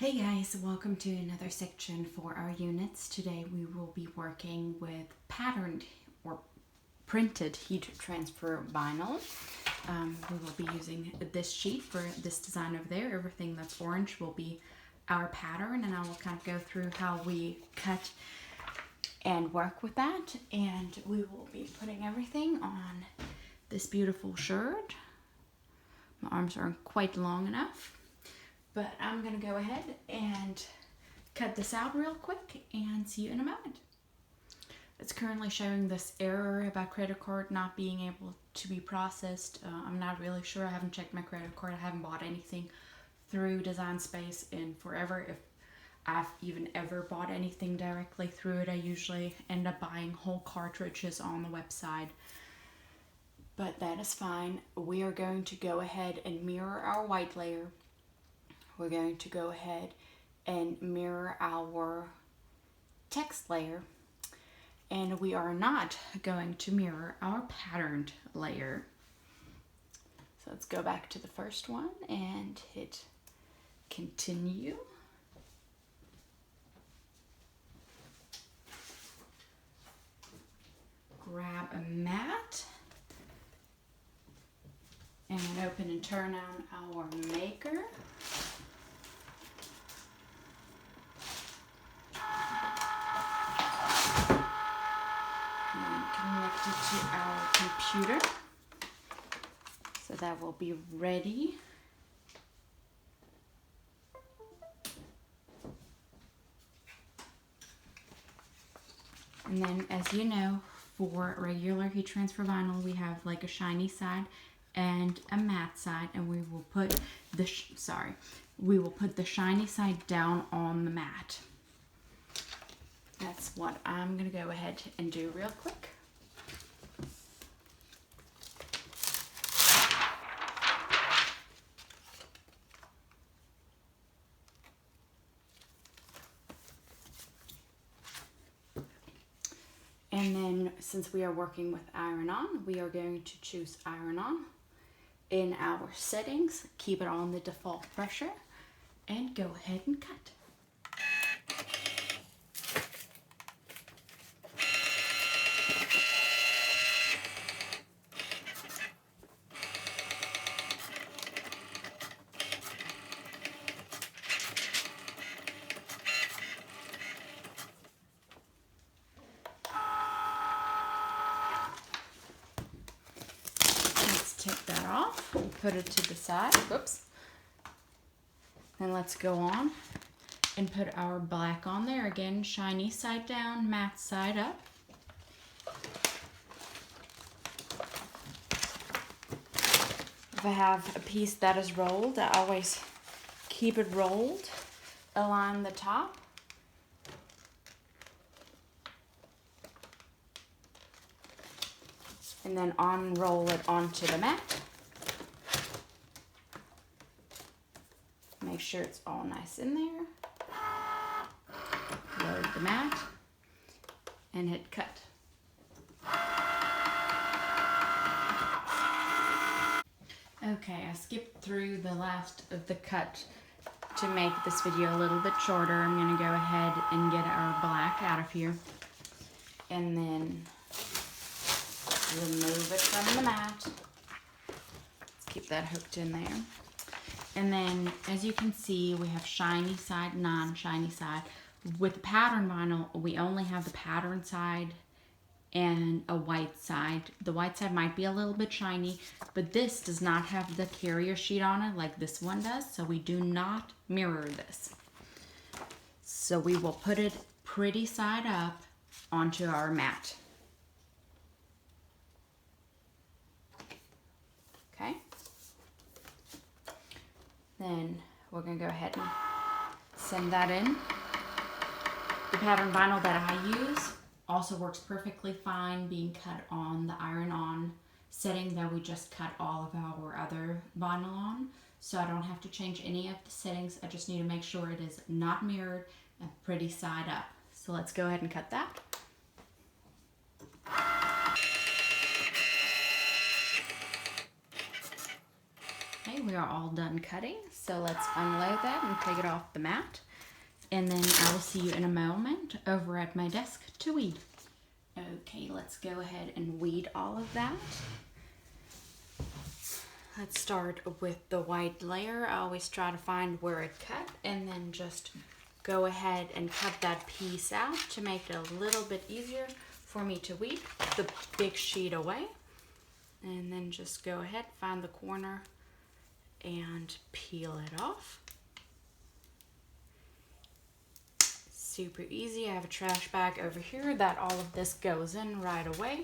Hey guys, welcome to another section for our units. Today we will be working with patterned or printed heat transfer vinyl. We will be using this sheet for this design over there. Everything that's orange will be our pattern, and I will kind of go through how we cut and work with that. And we will be putting everything on this beautiful shirt. My arms aren't quite long enough, but I'm gonna go ahead and cut this out real quick and see you in a moment. It's currently showing this error about credit card not being able to be processed. I'm not really sure. I haven't checked my credit card. I haven't bought anything through Design Space in forever. If I've even ever bought anything directly through it, I usually end up buying whole cartridges on the website. But that is fine. We are going to go ahead and mirror our white layer. We're going to go ahead and mirror our text layer, and we are not going to mirror our patterned layer. So let's go back to the first one and hit continue. Grab a mat and open and turn on our maker. Connect it to our computer, so that will be ready. And then, as you know, for regular heat transfer vinyl, we have like a shiny side and a matte side, and we will put the shiny side down on the mat. That's what I'm gonna go ahead and do real quick. And then, since we are working with iron-on, we are going to choose iron-on. In our settings, keep it on the default pressure, and go ahead and cut. Take that off, put it to the side, whoops. Then let's go on and put our black on there. Again, shiny side down, matte side up. If I have a piece that is rolled, I always keep it rolled, align the top. And then unroll it onto the mat. Make sure it's all nice in there. Load the mat and hit cut. Okay, I skipped through the last of the cut to make this video a little bit shorter. I'm gonna go ahead and get our black out of here, and then remove it from the mat. Let's keep that hooked in there. And then, as you can see, we have shiny side, non-shiny side. With pattern vinyl, we only have the pattern side and a white side. The white side might be a little bit shiny, but this does not have the carrier sheet on it like this one does, so we do not mirror this. So we will put it pretty side up onto our mat. Okay, then we're gonna go ahead and send that in. The pattern vinyl that I use also works perfectly fine being cut on the iron-on setting that we just cut all of our other vinyl on, so I don't have to change any of the settings. I just need to make sure it is not mirrored and pretty side up. So let's go ahead and cut that. Okay, we are all done cutting. So let's unload that and take it off the mat. And then I will see you in a moment over at my desk to weed. Okay, let's go ahead and weed all of that. Let's start with the white layer. I always try to find where it cut and then just go ahead and cut that piece out to make it a little bit easier for me to weed the big sheet away. And then just go ahead, find the corner and peel it off. Super easy. I have a trash bag over here that all of this goes in right away.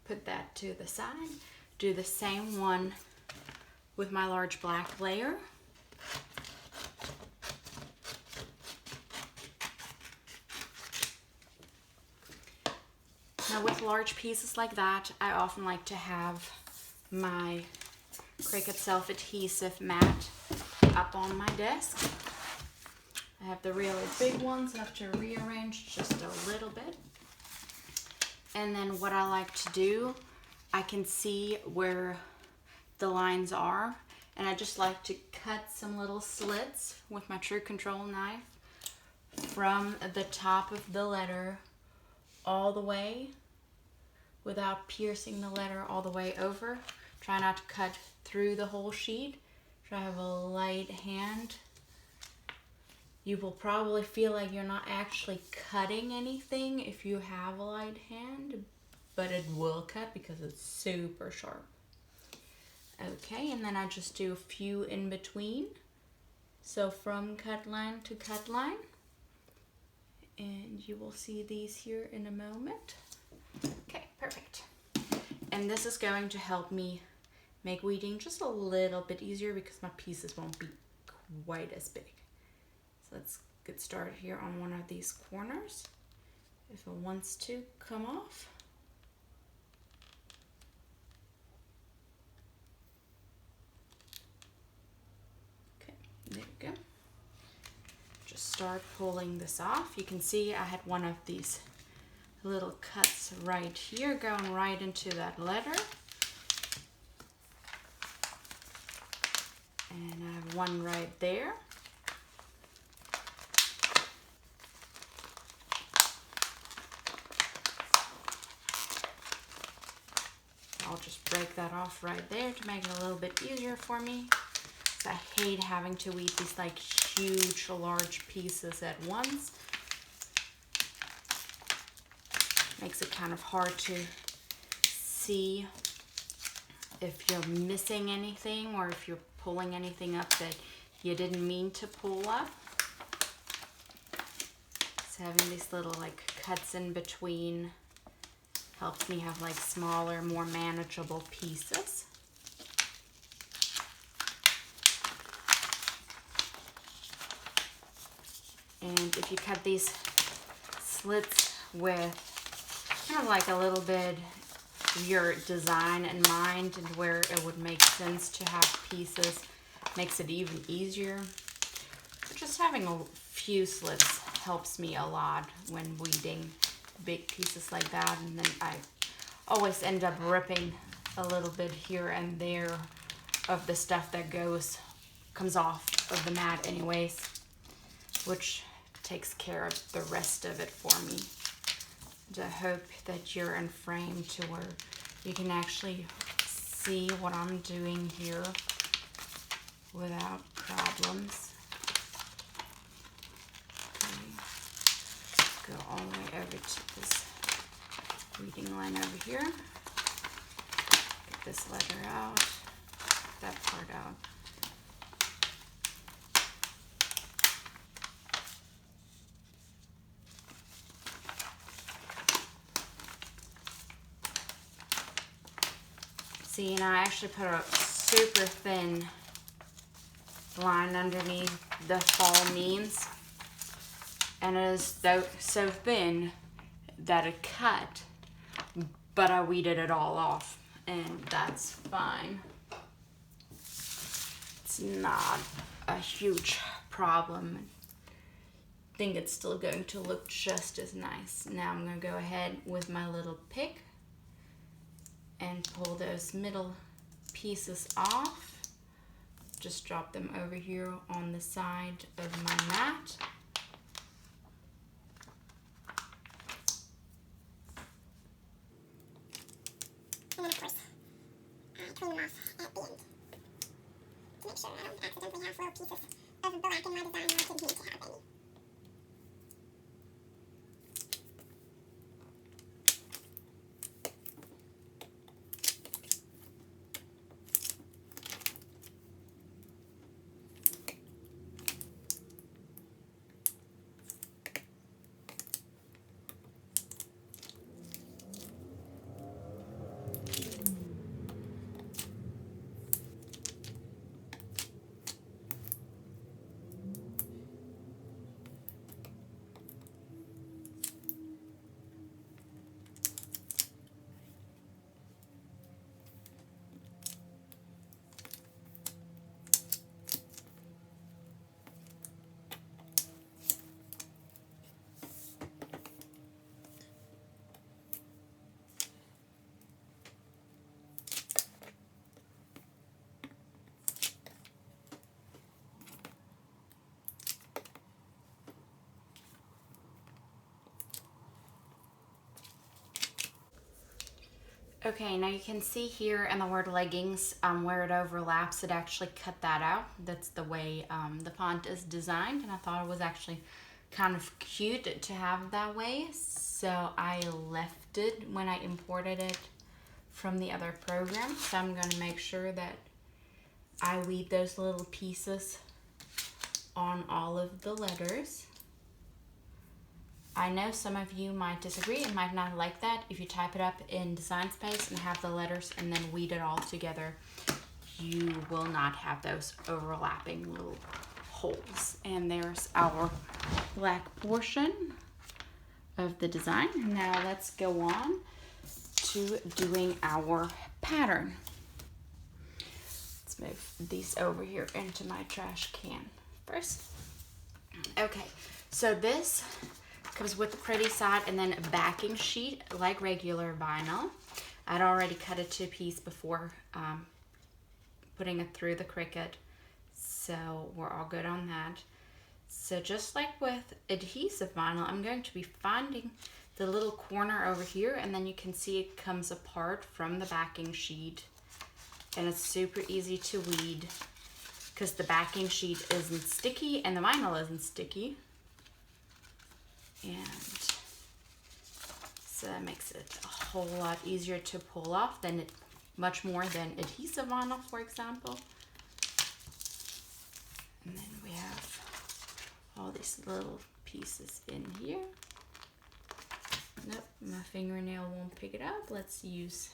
Put that to the side. Do the same one with my large black layer. Now with large pieces like that, I often like to have my Cricut self-adhesive mat up on my desk. I have the really big ones I have to rearrange just a little bit. And then what I like to do, I can see where the lines are, and I just like to cut some little slits with my True Control knife from the top of the letter all the way without piercing the letter all the way over. Try not to cut through the whole sheet. Try to have a light hand. You will probably feel like you're not actually cutting anything if you have a light hand, but it will cut because it's super sharp. Okay, and then I just do a few in between. So from cut line to cut line. And you will see these here in a moment. Okay, perfect. And this is going to help me make weeding just a little bit easier because my pieces won't be quite as big. So let's get started here on one of these corners. If it wants to come off. Okay, there we go. Just start pulling this off. You can see I had one of these little cuts right here going right into that letter. And I have one right there. I'll just break that off right there to make it a little bit easier for me. I hate having to weed these like huge, large pieces at once. Makes it kind of hard to see if you're missing anything or if you're pulling anything up that you didn't mean to pull up. So having these little like cuts in between helps me have like smaller, more manageable pieces. And if you cut these slits with kind of like a little bit of your design in mind and where it would make sense to have pieces, makes it even easier. But just having a few slits helps me a lot when weeding big pieces like that, and then I always end up ripping a little bit here and there of the stuff that comes off of the mat anyways, which takes care of the rest of it for me. And I hope that you're in frame to where you can actually see what I'm doing here without problems. Go all the way over to this weeding line over here. Get this letter out, that part out. See, and I actually put a super thin line underneath the fall means. And it is so thin that it cut, but I weeded it all off, and that's fine. It's not a huge problem. I think it's still going to look just as nice. Now I'm going to go ahead with my little pick and pull those middle pieces off. just drop them over here on the side of my mat. And then of course, clean them off at the end to make sure I don't accidentally have little pieces of black in my design where I didn't need to have any. Okay, now you can see here in the word leggings where it overlaps, it actually cut that out. That's the way the font is designed, and I thought it was actually kind of cute to have that way. So I left it when I imported it from the other program. So I'm going to make sure that I weave those little pieces on all of the letters. I know some of you might disagree and might not like that. If you type it up in Design Space and have the letters and then weed it all together, you will not have those overlapping little holes. And there's our black portion of the design. Now let's go on to doing our pattern. Let's move these over here into my trash can first. Okay, so this comes with the pretty side and then a backing sheet like regular vinyl. I'd already cut it to a piece before putting it through the Cricut, so we're all good on that. So just like with adhesive vinyl, I'm going to be finding the little corner over here, and then you can see it comes apart from the backing sheet, and it's super easy to weed because the backing sheet isn't sticky and the vinyl isn't sticky. And so that makes it a whole lot easier to pull off than much more than adhesive vinyl, for example. And then we have all these little pieces in here. Nope, my fingernail won't pick it up. Let's use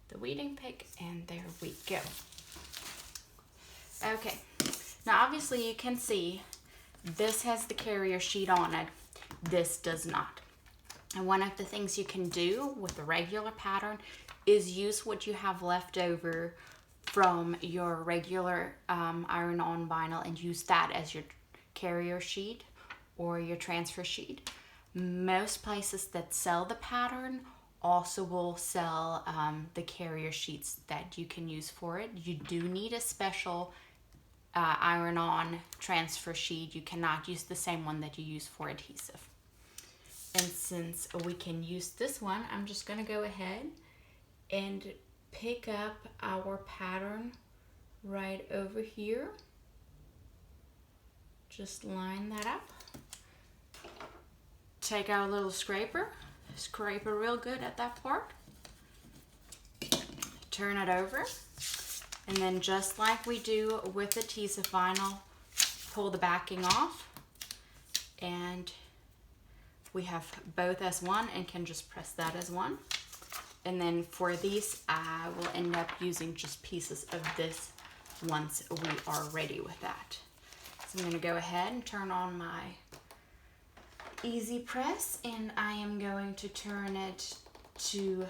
the weeding pick, and there we go. Okay, now obviously you can see this has the carrier sheet on it. This does not. And one of the things you can do with the regular pattern is use what you have left over from your regular iron-on vinyl and use that as your carrier sheet or your transfer sheet. Most places that sell the pattern also will sell the carrier sheets that you can use for it. You do need a special iron-on transfer sheet. You cannot use the same one that you use for adhesive. And since we can use this one, I'm just going to go ahead and pick up our pattern right over here. Just line that up. Take our little scraper, scrape it real good at that part. Turn it over. And then just like we do with adhesive vinyl, pull the backing off, and we have both as one and can just press that as one. And then for these, I will end up using just pieces of this once we are ready with that. So I'm going to go ahead and turn on my Easy Press, and I am going to turn it to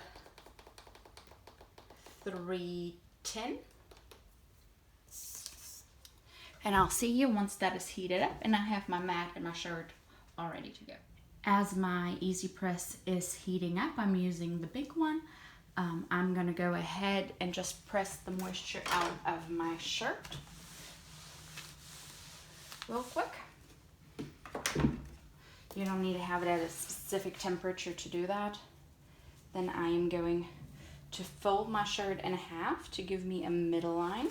310. And I'll see you once that is heated up and I have my mat and my shirt all ready to go. As my Easy Press is heating up, I'm using the big one. I'm gonna go ahead and just press the moisture out of my shirt. real quick. You don't need to have it at a specific temperature to do that. Then I am going to fold my shirt in half to give me a middle line.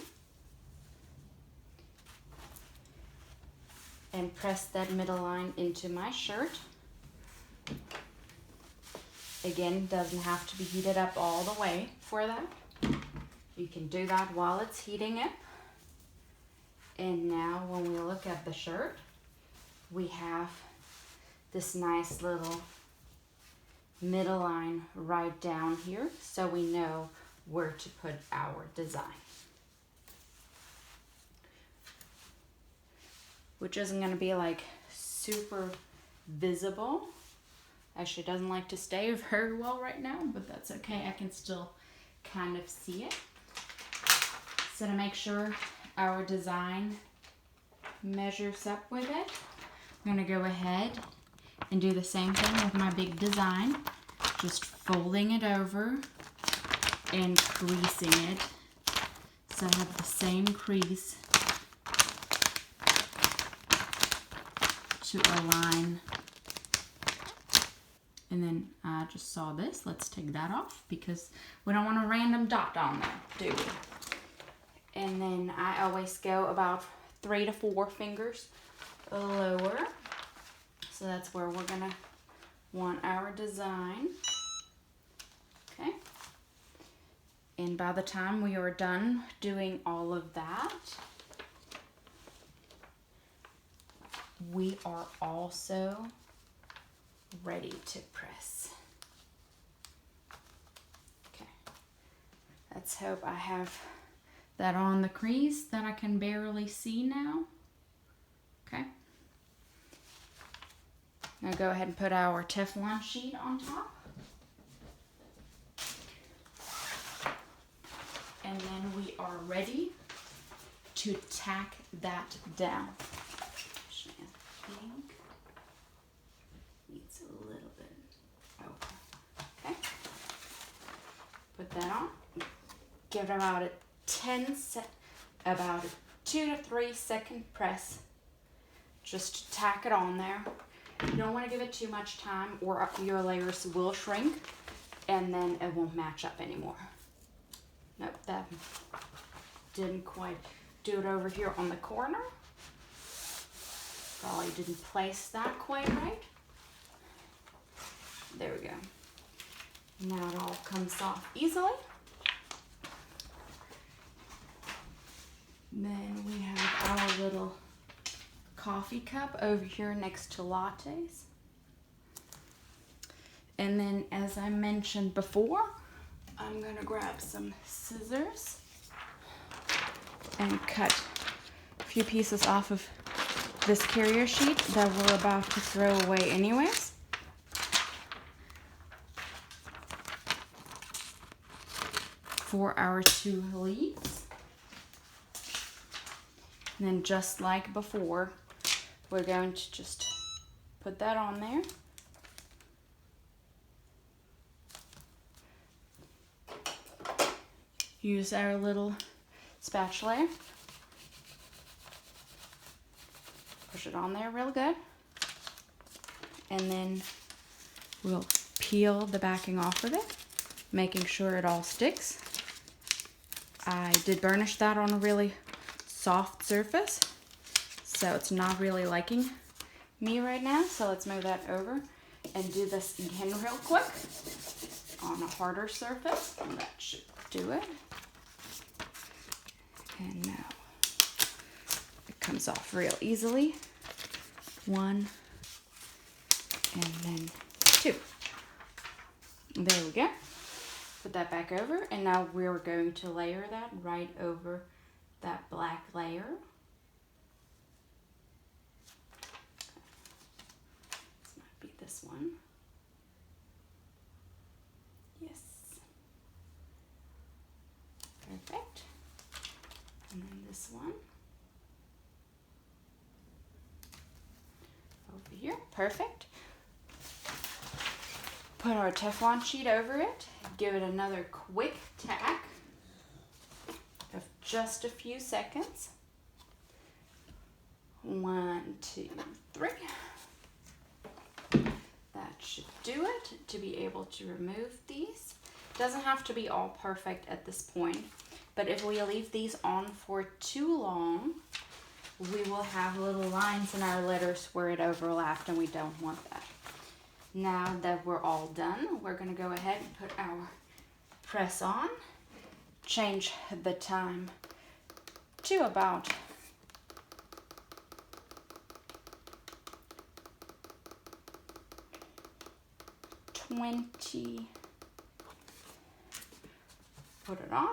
And press that middle line into my shirt. Again, doesn't have to be heated up all the way for that. You can do that while it's heating up. And now when we look at the shirt, we have this nice little middle line right down here, so we know where to put our design. Which isn't going to be like super visible. Actually, it doesn't like to stay very well right now, but that's okay. I can still kind of see it. So to make sure our design measures up with it, I'm going to go ahead and do the same thing with my big design. Just folding it over and creasing it. So I have the same crease to align. And then I just saw this. Let's take that off because we don't want a random dot on there, do we? And then I always go about 3 to 4 fingers lower. So that's where we're gonna want our design. Okay. And by the time we are done doing all of that, we are also ready to press. Okay. Let's hope I have that on the crease that I can barely see now. Okay. Now go ahead and put our Teflon sheet on top. And then we are ready to tack that down. Actually, I think needs a little bit. Okay. Put that on. Give it about a 2 to 3 second press. Just tack it on there. You don't want to give it too much time or your layers will shrink and then it won't match up anymore. Nope, that didn't quite do it over here on the corner. Probably didn't place that quite right. There we go. Now it all comes off easily. Then we have our little coffee cup over here next to lattes. And then as I mentioned before, I'm gonna grab some scissors and cut a few pieces off of this carrier sheet that we're about to throw away anyways. For our 2 leaves. And then just like before, we're going to just put that on there. Use our little spatula. Push it on there real good. And then we'll peel the backing off of it, making sure it all sticks. I did burnish that on a really soft surface, so it's not really liking me right now. So let's move that over and do this again real quick on a harder surface, and that should do it. And now it comes off real easily. 1 and then 2. There we go. Put that back over, and now we're going to layer that right over that black layer. This might be this one. Yes. Perfect. And then this one. Over here. Perfect. Put our Teflon sheet over it. Give it another quick tack of just a few seconds. 1, 2, 3. That should do it to be able to remove these. Doesn't have to be all perfect at this point, but if we leave these on for too long, we will have little lines in our letters where it overlapped, and we don't want that. Now that we're all done, we're going to go ahead and put our press on, change the time to about 20. Put it on,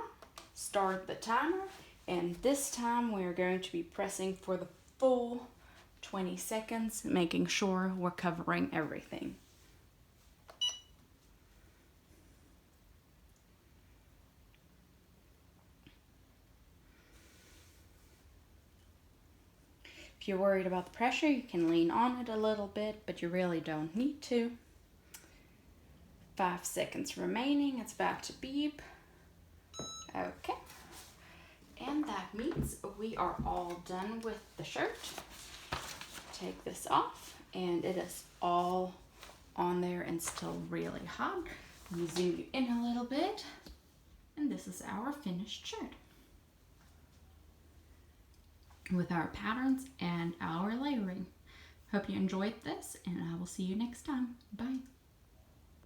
start the timer, and this time we're going to be pressing for the full 20 seconds, making sure we're covering everything. If you're worried about the pressure, you can lean on it a little bit, but you really don't need to. 5 seconds remaining. It's about to beep. Okay. And that means we are all done with the shirt. Take this off, and it is all on there and still really hot. Let me zoom you in a little bit. And this is our finished shirt with our patterns and our layering. Hope you enjoyed this, and I will see you next time. Bye.